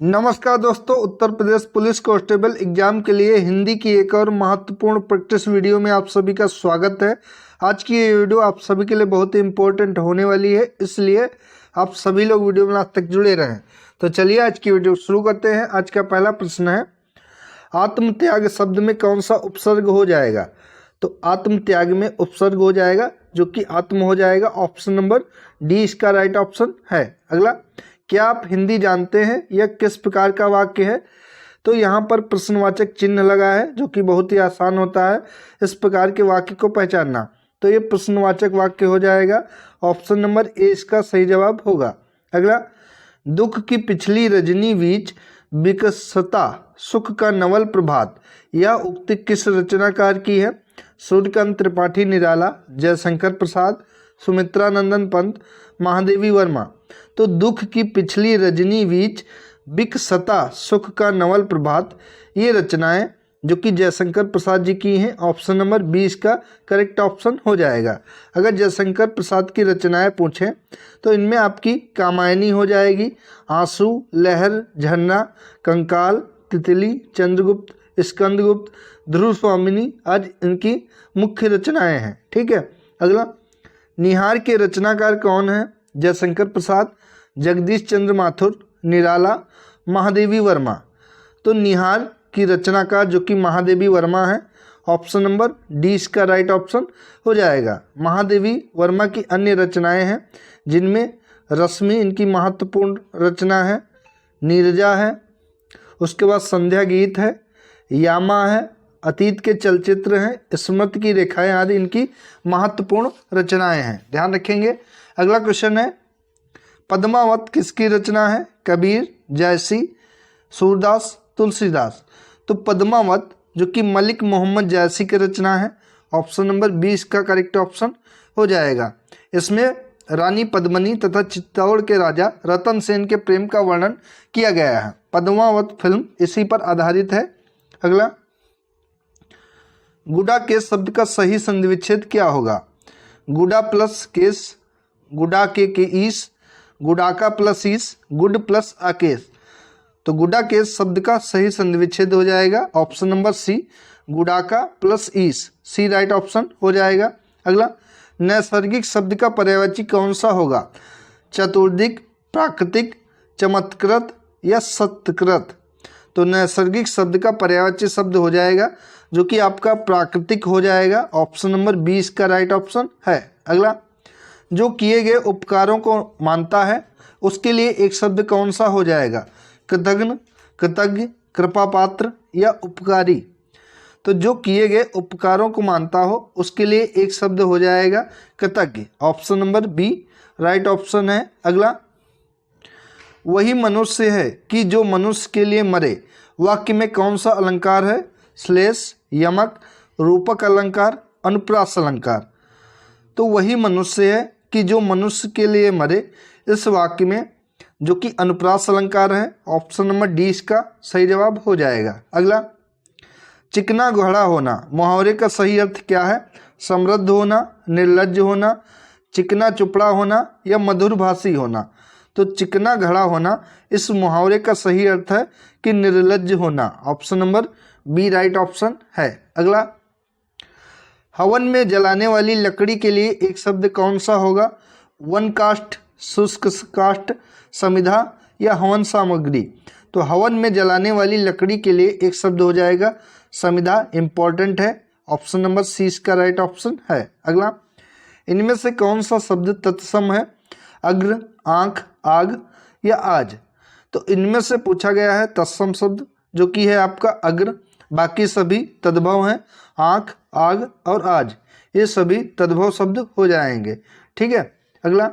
नमस्कार दोस्तों, Uttar Pradesh police constable exam के लिए हिंदी की एक और महत्वपूर्ण प्रैक्टिस वीडियो में आप सभी का स्वागत है। आज की ये वीडियो आप सभी के लिए बहुत ही इम्पोर्टेंट होने वाली है, इसलिए आप सभी लोग वीडियो में लास्ट तक जुड़े रहें। तो चलिए आज की वीडियो शुरू करते हैं। आज का पहला प्रश्न है, आत्मत्याग शब्द में कौन सा उपसर्ग हो जाएगा? तो आत्मत्याग में उपसर्ग हो जाएगा जो कि आत्म हो जाएगा। ऑप्शन नंबर डी इसका राइट ऑप्शन है। अगला, क्या आप हिंदी जानते हैं? यह किस प्रकार का वाक्य है? तो यहाँ पर प्रश्नवाचक चिन्ह लगा है जो कि बहुत ही आसान होता है इस प्रकार के वाक्य को पहचानना। तो ये प्रश्नवाचक वाक्य हो जाएगा। ऑप्शन नंबर ए इसका सही जवाब होगा। अगला, दुख की पिछली रजनी बीच विकसता सुख का नवल प्रभात, यह उक्ति किस रचनाकार की है? सूर्यकांत त्रिपाठी निराला, जयशंकर प्रसाद, सुमित्रा नंदन पंत, महादेवी वर्मा। तो दुख की पिछली रजनी बीच विकसता सुख का नवल प्रभात, ये रचनाएं जो कि जयशंकर प्रसाद जी की हैं। ऑप्शन नंबर 20 का करेक्ट ऑप्शन हो जाएगा। अगर जयशंकर प्रसाद की रचनाएं पूछें तो इनमें आपकी कामायनी हो जाएगी, आंसू, लहर, झरना, कंकाल, तितली, चंद्रगुप्त, स्कंदगुप्त, ध्रुव स्वामिनी आज इनकी मुख्य रचनाएं हैं। ठीक है। अगला, निहार के रचनाकार कौन है? जयशंकर प्रसाद, जगदीश चंद्र माथुर, निराला, महादेवी वर्मा। तो निहार की रचनाकार जो कि महादेवी वर्मा है। ऑप्शन नंबर डी इसका राइट ऑप्शन हो जाएगा। महादेवी वर्मा की अन्य रचनाएं हैं जिनमें रश्मि इनकी महत्वपूर्ण रचना है, नीरजा है, उसके बाद संध्या गीत है, यामा है, अतीत के चलचित्र हैं, स्मृति की रेखाएं आदि इनकी महत्वपूर्ण रचनाएं हैं। ध्यान रखेंगे। अगला क्वेश्चन है, पद्मावत किसकी रचना है? कबीर, जयसी, सूरदास, तुलसीदास। तो पद्मावत जो कि मलिक मोहम्मद जयसी की रचना है। ऑप्शन नंबर 20 का करेक्ट ऑप्शन हो जाएगा। इसमें रानी पद्मिनी तथा चित्तौड़ के राजा रतन सेन के प्रेम का वर्णन किया गया है। पद्मावत फिल्म इसी पर आधारित है। अगला, गुडा केस शब्द का सही संधि विच्छेद क्या होगा? गुडा प्लस केस, गुडा के ईस, गुडाका प्लस ईस, गुड प्लस आकेश। तो गुडा केस शब्द का सही संधि विच्छेद हो जाएगा। ऑप्शन नंबर सी, गुडाका प्लस ईस, सी राइट ऑप्शन हो जाएगा। अगला, नैसर्गिक शब्द का पर्यायवाची कौन सा होगा? चतुर्दिक, प्राकृतिक, चमत्कृत या सत्यकृत। तो नैसर्गिक शब्द का पर्यायवाची शब्द हो जाएगा जो कि आपका प्राकृतिक हो जाएगा। ऑप्शन नंबर 20 का राइट ऑप्शन है। अगला, जो किए गए उपकारों को मानता है उसके लिए एक शब्द कौन सा हो जाएगा? कृतज्ञ, कृतज्ञ, कृपापात्र या उपकारी। तो जो किए गए उपकारों को मानता हो उसके लिए एक शब्द हो जाएगा कृतज्ञ। Option number B right option है। अगला, वही मनुष्य है कि जो मनुष्य के लिए मरे, वाक्य में कौन सा अलंकार है? श्लेष, यमक, रूपक अलंकार, अनुप्रास अलंकार। तो वही मनुष्य है कि जो मनुष्य के लिए मरे, इस वाक्य में जो कि अनुप्रास अलंकार है। ऑप्शन नंबर डी इसका सही जवाब हो जाएगा। अगला, चिकना घोड़ा होना मुहावरे का सही अर्थ क्या है? समृद्ध होना, निर्लज्ज होना, चिकना चुपड़ा होना या मधुरभाषी होना। तो चिकना घड़ा होना इस मुहावरे का सही अर्थ है कि निर्लज्ज होना। Option number B right option है। अगला, हवन में जलाने वाली लकड़ी के लिए एक शब्द कौन सा होगा? वन काष्ठ, शुष्क काष्ठ, समिधा या हवन सामग्री। तो हवन में जलाने वाली लकड़ी के लिए एक शब्द हो जाएगा समिधा। इंपॉर्टेंट है। ऑप्शन नंबर सी इसका राइट ऑप्शन है। अगला, इनमें से कौन सा शब्द तत्सम है? अग्र, आंख, आग या आज। तो इनमें से पूछा गया है तत्सम शब्द जो कि है आपका अग्र। बाकी सभी तद्भव हैं, आंख, आग और आज, ये सभी तद्भव शब्द हो जाएंगे। ठीक है। अगला,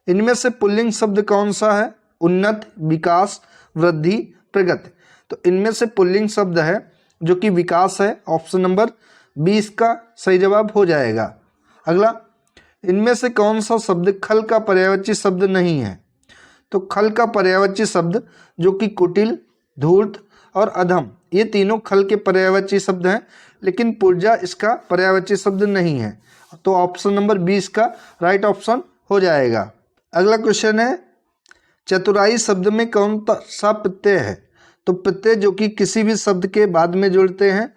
इनमें से पुल्लिंग शब्द कौन सा है? उन्नत, विकास, वृद्धि, प्रगति। तो इनमें से पुल्लिंग शब्द है जो कि विकास है। ऑप्शन नंबर 20 का सही जवाब हो जाएगा। अगला, इनमें से कौन सा शब्द खल का पर्यायवाची शब्द नहीं है? तो खल का पर्यायवाची शब्द जो कि कुटिल, धूर्त और अधम, ये तीनों खल के पर्यायवाची शब्द हैं, लेकिन पुर्जा इसका पर्यायवाची शब्द नहीं है। तो ऑप्शन नंबर 20 का राइट ऑप्शन हो जाएगा। अगला क्वेश्चन है, चतुराई शब्द में कौन सा प्रत्यय है? तो प्रत्यय जो कि किसी भी शब्द के बाद में जुड़ते हैं,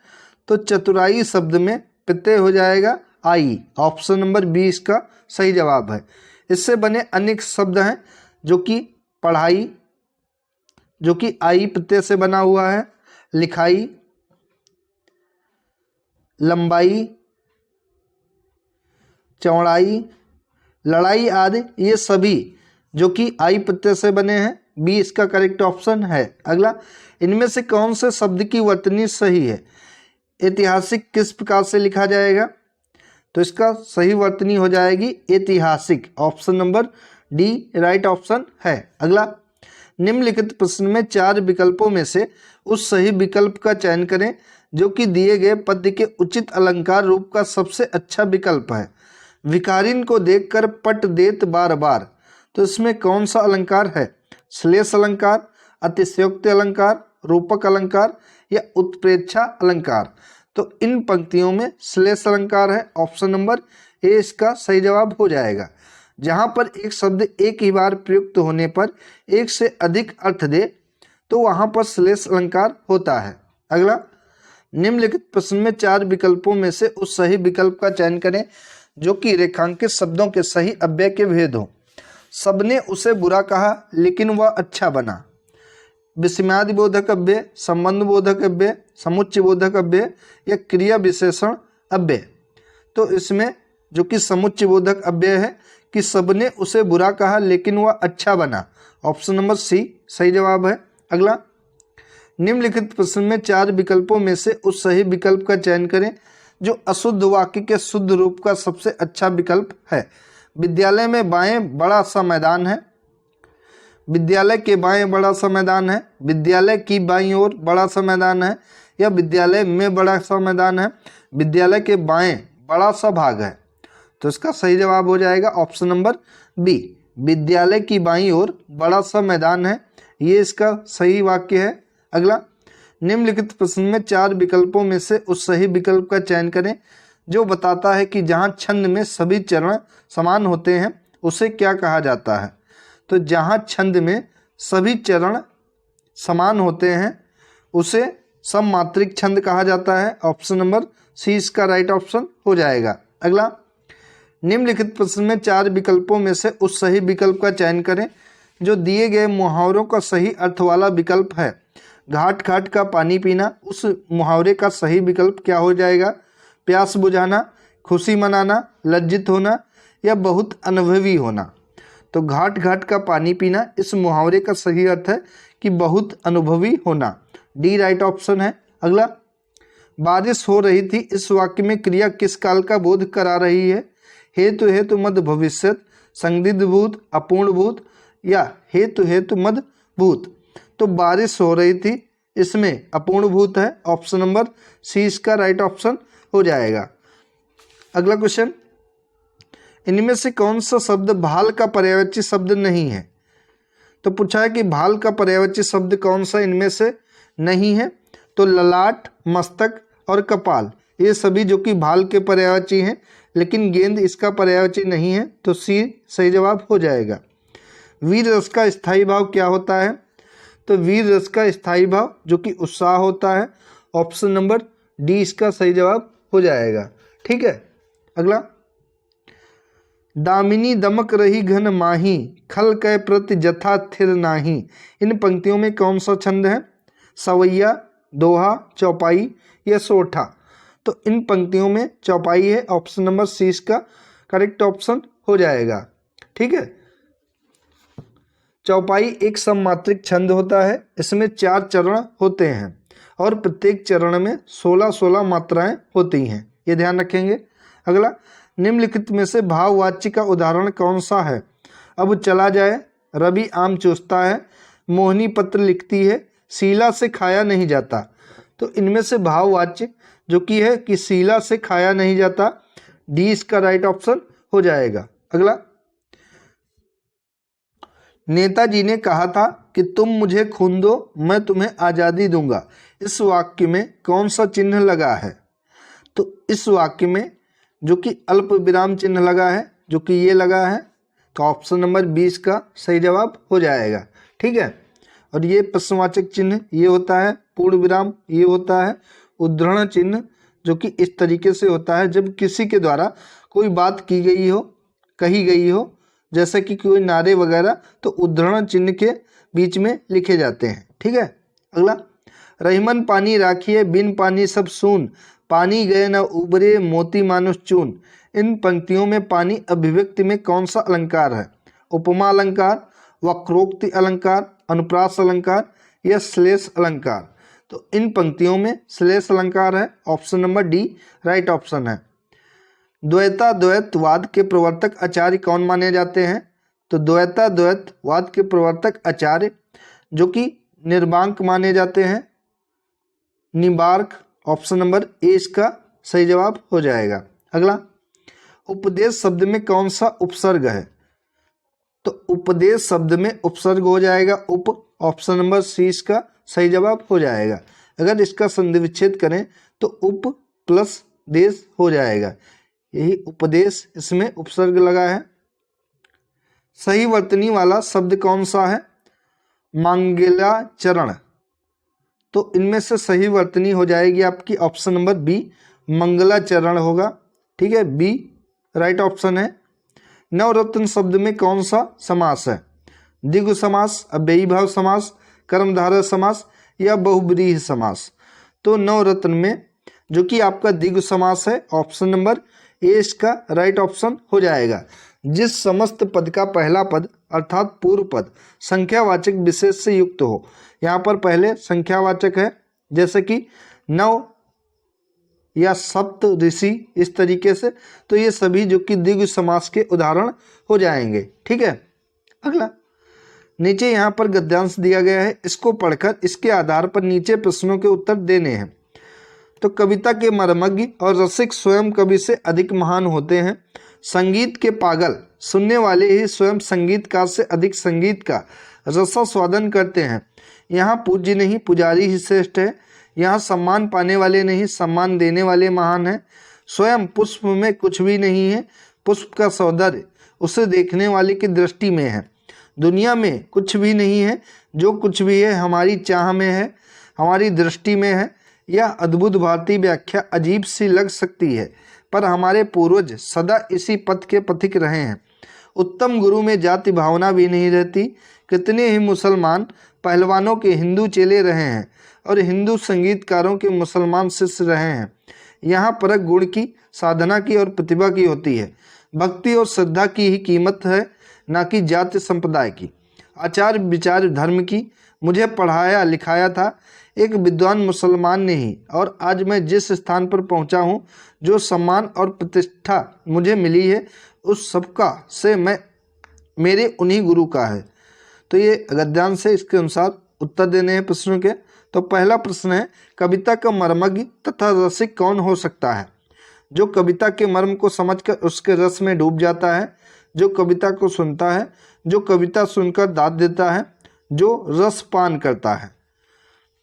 तो चतुराई शब्द में प्रत्यय हो जाएगा आई। ऑप्शन नंबर बी इसका सही जवाब है। इससे बने अनेक शब्द हैं जो कि पढ़ाई, जो कि आई प्रत्यय से बना हुआ है, लिखाई, लंबाई, चौड़ाई, लड़ाई आदि, ये सभी जो कि आई प्रत्यय से बने हैं। बी इसका करेक्ट ऑप्शन है। अगला, इनमें से कौन से शब्द की वर्तनी सही है? ऐतिहासिक किस प्रकार से लिखा जाएगा? तो इसका सही वर्तनी हो जाएगी ऐतिहासिक। Option number D right option है। अगला, निम्नलिखित प्रश्न में 4 विकल्पों में से उस सही विकल्प का चयन करें जो कि दिए गए पद्य के उचित अलंकार रूप का सबसे अच्छा विकल्प है। भिखारिन को देखकर पट देत बार बार, तो इसमें कौन सा अलंकार है? श्लेष अलंकार, अतिशयोक्ति अलंकार, रूपक अलंकार या उत्प्रेक्षा अलंकार? तो इन पंक्तियों में श्लेष अलंकार है। ऑप्शन नंबर ए इसका सही जवाब हो जाएगा। जहां पर एक शब्द एक ही बार प्रयुक्त होने पर एक से अधिक अर्थ दे तो वहां पर श्लेष अलंकार होता है। अगला, निम्नलिखित प्रश्न में 4 विकल्पों में से उस सही विकल्प का चयन करें जो कि रेखांकित शब्दों के सही अव्यय के भेद हो। सबने उसे बुरा कहा लेकिन वह अच्छा बना। विस्मयादि बोधक अव्यय, संबंध बोधक अव्यय, समुच्चय बोधक अव्यय या क्रिया विशेषण अव्यय? तो इसमें जो कि समुच्चय बोधक अव्यय है कि सबने उसे बुरा कहा लेकिन वह अच्छा बना। ऑप्शन नंबर सी सही जवाब है। अगला, निम्नलिखित प्रश्न में 4 विकल्पों में से उस सही विकल्प का चयन करें जो अशुद्ध वाक्य के शुद्ध रूप का सबसे अच्छा विकल्प है। विद्यालय में बाएं बड़ा सा मैदान है, विद्यालय के बाएं बड़ा सा मैदान है, विद्यालय की बाईं ओर बड़ा सा मैदान है या विद्यालय में बड़ा सा मैदान है, विद्यालय के बाएं बड़ा सा भाग है? तो इसका सही जवाब हो जाएगा ऑप्शन नंबर बी, विद्यालय की बाईं ओर बड़ा सा मैदान है, ये इसका सही वाक्य है। अगला, निम्नलिखित प्रश्न में 4 विकल्पों में से उस सही विकल्प का चयन करें जो बताता है कि जहां छंद में सभी चरण समान होते हैं उसे क्या कहा जाता है? तो जहां छंद में सभी चरण समान होते हैं उसे सममात्रिक छंद कहा जाता है। ऑप्शन नंबर सी इसका राइट ऑप्शन हो जाएगा। अगला, निम्नलिखित प्रश्न में 4 विकल्पों में से उस सही विकल्प का चयन करें जो दिए गए मुहावरों का सही अर्थ वाला विकल्प है। घाट घाट का पानी पीना, उस मुहावरे का सही विकल्प क्या हो जाएगा? प्यास बुझाना, खुशी मनाना, लज्जित होना या बहुत अनुभवी होना? तो घाट घाट का पानी पीना, इस मुहावरे का सही अर्थ है कि बहुत अनुभवी होना। डी राइट ऑप्शन है। अगला, बारिश हो रही थी, इस वाक्य में क्रिया किस काल का बोध करा रही है? हेतु हेतु मद भविष्यत, संदिग्ध भूत, अपूर्ण भूत या हेतु हेतु मद भूत? तो बारिश हो रही थी, इसमें अपूर्ण भूत है। ऑप्शन नंबर सी इसका राइट ऑप्शन हो जाएगा। अगला क्वेश्चन, इनमें से कौन सा शब्द भाल का पर्यायवाची शब्द नहीं है? तो पूछा है कि भाल का पर्यायवाची शब्द कौन सा इनमें से नहीं है? तो ललाट, मस्तक और कपाल, ये सभी जो कि भाल के पर्यायवाची हैं, लेकिन गेंद इसका पर्यायवाची नहीं है, तो सी सही जवाब हो जाएगा। वीर रस का स्थायी भाव क्या होता है? तो वीर रस का स्थायी भाव जो कि उत्साह होता है। ऑप्शन नंबर डी इसका सही जवाब हो जाएगा। ठीक है। अगला, दामिनी दमक रही घन माही, खल कै प्रति जथा थिर नाही, इन पंक्तियों में कौन सा छंद है? सवैया, दोहा, चौपाई या सोठा? तो इन पंक्तियों में चौपाई है। ऑप्शन नंबर सी इसका करेक्ट ऑप्शन हो जाएगा। ठीक है। चौपाई एक सममात्रिक छंद होता है, इसमें 4 चरण होते हैं और प्रत्येक चरण में 16-16 मात्राएं होती हैं, ये ध्यान रखेंगे। अगला, निम्नलिखित में से भाववाच्य का उदाहरण कौन सा है? अब चला जाए, रवि आम चूसता है, मोहिनी पत्र लिखती है, शीला से खाया नहीं जाता। तो इनमें से भाववाच्य जो कि है कि शीला से खाया नहीं जाता, डी इसका राइट ऑप्शन हो जाएगा। अगला, नेताजी ने कहा था कि तुम मुझे खून दो मैं तुम्हें आज़ादी दूंगा, इस वाक्य में कौन सा चिन्ह लगा है? तो इस वाक्य में जो कि अल्प विराम चिन्ह लगा है, जो कि ये लगा है, तो ऑप्शन नंबर 20 का सही जवाब हो जाएगा। ठीक है, और ये प्रश्नवाचक चिन्ह ये होता है, पूर्ण विराम ये होता है, उद्धरण चिन्ह जो कि इस तरीके से होता है जब किसी के द्वारा कोई बात की गई हो, कही गई हो, जैसे कि कोई नारे वगैरह, तो उद्धरण चिन्ह के बीच में लिखे जाते हैं। ठीक है, अगला, रहीमन पानी राखिए बिन पानी सब सून, पानी गए न उबरे मोती मानुष चून। इन पंक्तियों में पानी अभिव्यक्ति में कौन सा अलंकार है? उपमा अलंकार, वक्रोक्ति अलंकार, अनुप्रास अलंकार या श्लेष अलंकार? तो इन पंक्तियों में श्लेष अलंकार है, option number D right option है। द्वैताद्वैतवाद के प्रवर्तक आचार्य कौन माने जाते हैं? तो द्वैताद्वैतवाद के प्रवर्तक आचार्य जो कि निर्वांक माने जाते हैं, निम्बार्क, ऑप्शन नंबर ए इसका सही जवाब हो जाएगा। अगला, उपदेश शब्द में कौन सा उपसर्ग है? तो उपदेश शब्द में उपसर्ग हो जाएगा उप, ऑप्शन नंबर सी इसका सही जवाब हो जाएगा। अगर इसका संधि विच्छेद करें तो उप प्लस देश हो जाएगा, यही उपदेश, इसमें उपसर्ग लगा है। सही वर्तनी वाला शब्द कौन सा है? मंगलाचरण। तो इनमें से सही वर्तनी हो जाएगी आपकी ऑप्शन नंबर बी, मंगलाचरण होगा। ठीक है, बी राइट ऑप्शन है। नवरत्न शब्द में कौन सा समास है? द्विगु समास, अव्ययी भाव समास, कर्मधारय समास या बहुब्रीहि समास? तो नवरत्न में जो कि आपका द्विगु समास है, ऑप्शन नंबर ए इसका राइट ऑप्शन हो जाएगा। जिस समस्त पद का पहला पद अर्थात पूर्व पद संख्यावाचक विशेष से युक्त हो। यहाँ पर पहले संख्यावाचक है, जैसे कि नव या सप्त ऋषि, इस तरीके से, तो ये सभी जो कि द्विगु समास के उदाहरण हो जाएंगे। ठीक है, अगला, नीचे यहाँ पर गद्यांश दिया गया है, इसको पढ़कर इसके आधार पर नीचे प्रश्नों के उत्तर देने हैं। तो कविता के मर्मज्ञ और रसिक स्वयं कवि से अधिक महान होते हैं। संगीत के पागल सुनने वाले ही स्वयं संगीतकार से अधिक संगीत का रसास्वादन करते हैं। यहाँ पूज्य नहीं पुजारी ही श्रेष्ठ है। यहाँ सम्मान पाने वाले नहीं सम्मान देने वाले महान हैं। स्वयं पुष्प में कुछ भी नहीं है, पुष्प का सौंदर्य उसे देखने वाले की दृष्टि में है। दुनिया में कुछ भी नहीं है, जो कुछ भी है हमारी चाह में है, हमारी दृष्टि में है। यह अद्भुत भारतीय व्याख्या अजीब सी लग सकती है, पर हमारे पूर्वज सदा इसी पथ के पथिक रहे हैं। उत्तम गुरु में जाति भावना भी नहीं रहती। कितने ही मुसलमान पहलवानों के हिंदू चेले रहे हैं और हिंदू संगीतकारों के मुसलमान शिष्य रहे हैं। यहाँ परख गुण की, साधना की और प्रतिभा की होती है। भक्ति और श्रद्धा की ही कीमत है, ना कि जाति संप्रदाय की। आचार विचार धर्म की। मुझे पढ़ाया लिखाया था एक विद्वान मुसलमान ने ही, और आज मैं जिस स्थान पर पहुंचा हूं, जो सम्मान और प्रतिष्ठा मुझे मिली है, उस सबका से मैं मेरे उन्हीं गुरु का है। तो ये गद्यांश से इसके अनुसार उत्तर देने हैं प्रश्नों के। तो पहला प्रश्न है, कविता का मर्मज्ञ तथा रसिक कौन हो सकता है? जो कविता के मर्म को समझकर उसके रस में डूब जाता है, जो कविता को सुनता है, जो कविता सुनकर दाद देता है, जो रस पान करता है।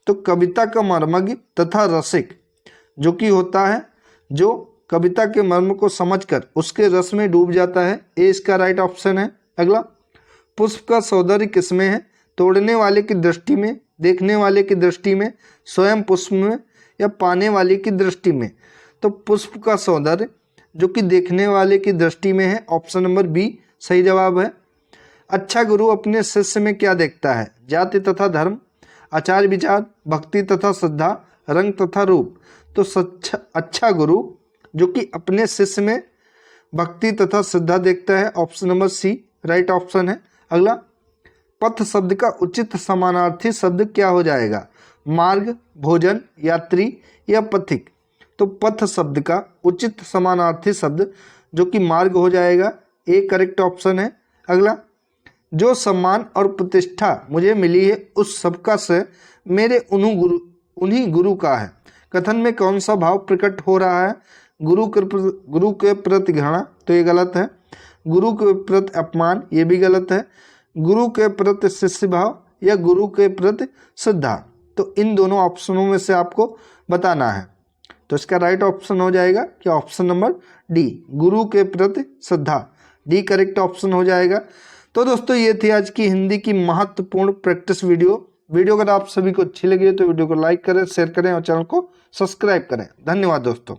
तो कविता का मर्मज्ञ तथा रसिक जो कि होता है जो कविता के मर्म को समझकर उसके रस में डूब जाता है, ए इसका राइट ऑप्शन है। अगला, पुष्प का सौंदर्य किसमें है? तोड़ने वाले की दृष्टि में, देखने वाले की दृष्टि में, स्वयं पुष्प में या पाने वाले की दृष्टि में? तो पुष्प का सौंदर्य जो कि देखने वाले की दृष्टि में है, ऑप्शन नंबर बी सही जवाब है। अच्छा गुरु अपने शिष्य में क्या देखता है? जाति तथा धर्म, आचार विचार, भक्ति तथा श्रद्धा, रंग तथा रूप। तो अच्छा गुरु जो कि अपने शिष्य में भक्ति तथा श्रद्धा देखता है, option number C right option है। अगला, पथ शब्द का उचित समानार्थी शब्द क्या हो जाएगा? मार्ग, भोजन, यात्री या पथिक? तो पथ शब्द का उचित समानार्थी शब्द जो कि मार्ग हो जाएगा, ए करेक्ट ऑप्शन है। अगला, जो सम्मान और प्रतिष्ठा मुझे मिली है उस सबका से मेरे उन्हीं गुरु का है। कथन में कौन सा भाव प्रकट हो रहा है? गुरु के प्रति घृणा, तो ये गलत है। गुरु के प्रति अपमान, ये भी गलत है। गुरु के प्रति शिष्य भाव या गुरु के प्रति श्रद्धा, तो इन दोनों ऑप्शनों में से आपको बताना है। तो इसका राइट ऑप्शन हो जाएगा कि ऑप्शन नंबर डी, गुरु के प्रति श्रद्धा। डी करेक्ट ऑप्शन हो जाएगा। तो दोस्तों ये थी आज की हिंदी की महत्वपूर्ण प्रैक्टिस वीडियो अगर आप सभी को अच्छी लगी है तो वीडियो को लाइक करें, शेयर करें और चैनल को सब्सक्राइब करें। धन्यवाद दोस्तों।